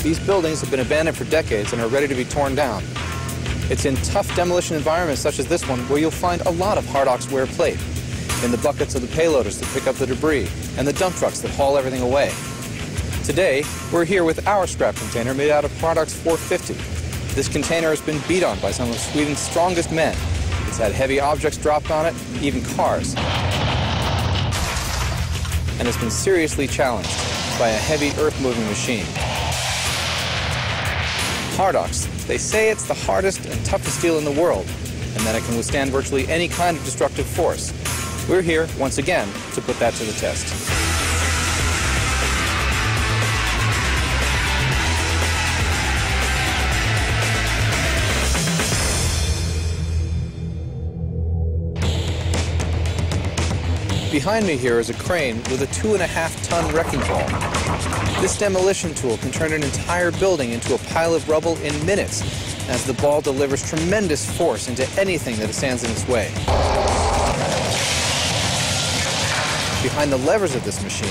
These buildings have been abandoned for decades and are ready to be torn down. It's in tough demolition environments such as this one where you'll find a lot of Hardock's wear plate, in the buckets of the payloaders that pick up the debris, and the dump trucks that haul everything away. Today, we're here with our scrap container made out of Hardock's 450. This container has been beat on by some of Sweden's strongest men. It's had heavy objects dropped on it, even cars, and has been seriously challenged by a heavy earth-moving machine. Hardock's, they say it's the hardest and toughest steel in the world, and that it can withstand virtually any kind of destructive force. We're here, once again, to put that to the test. Behind me here is a crane with a 2.5-ton wrecking ball. This demolition tool can turn an entire building into a pile of rubble in minutes, as the ball delivers tremendous force into anything that stands in its way. Behind the levers of this machine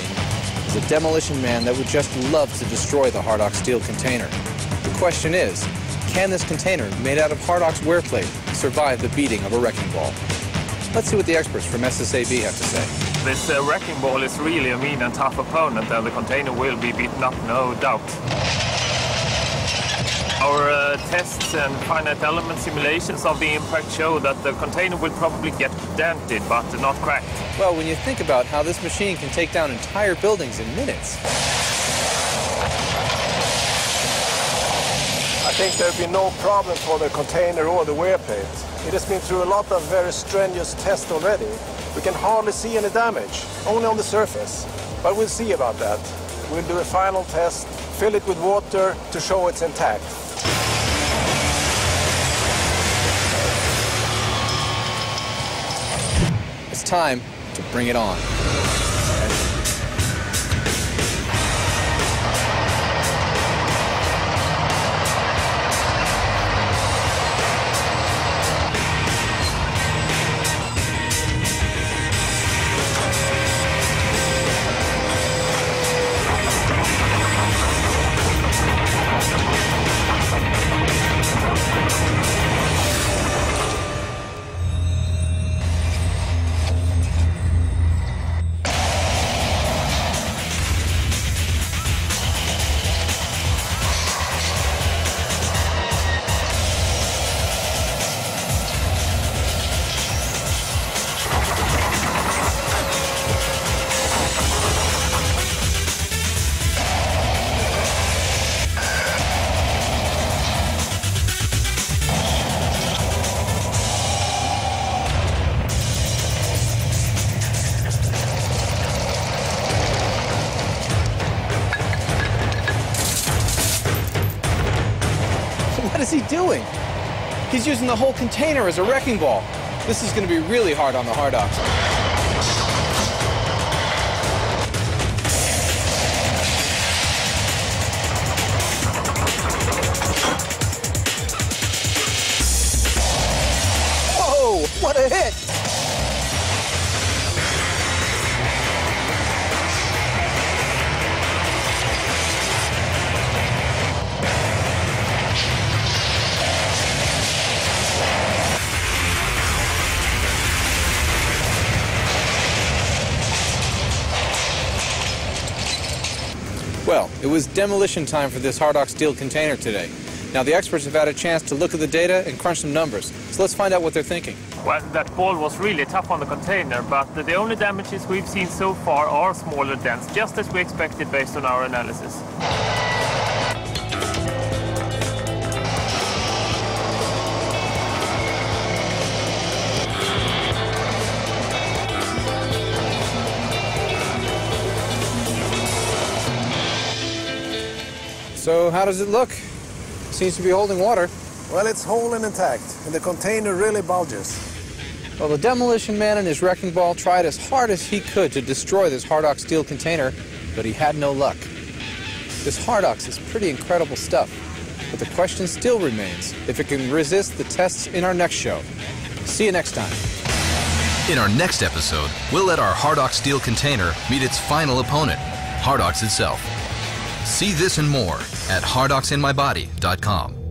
is a demolition man that would just love to destroy the Hardock steel container. The question is, can this container, made out of Hardock's wear plate, survive the beating of a wrecking ball? Let's see what the experts from SSAB have to say. This wrecking ball is really a mean and tough opponent, and the container will be beaten up, no doubt. Our tests and finite element simulations of the impact show that the container will probably get dented, but not cracked. Well, when you think about how this machine can take down entire buildings in minutes. I think there will be no problem for the container or the wear plate. It has been through a lot of very strenuous tests already. We can hardly see any damage, only on the surface. But we'll see about that. We'll do a final test, fill it with water to show it's intact. It's time to bring it on. What is he doing? He's using the whole container as a wrecking ball. This is going to be really hard on the Hardocks. Whoa, what a hit! Well, it was demolition time for this Hardock steel container today. Now, the experts have had a chance to look at the data and crunch some numbers. So let's find out what they're thinking. Well, that ball was really tough on the container, but the only damages we've seen so far are smaller dents, just as we expected based on our analysis. So how does it look? Seems to be holding water. Well, it's whole and intact, and the container really bulges. Well, the demolition man and his wrecking ball tried as hard as he could to destroy this Hardock steel container, but he had no luck. This Hardock is pretty incredible stuff, but the question still remains if it can resist the tests in our next show. See you next time. In our next episode, we'll let our Hardock steel container meet its final opponent, Hardock itself. See this and more at hardoxinmybody.com.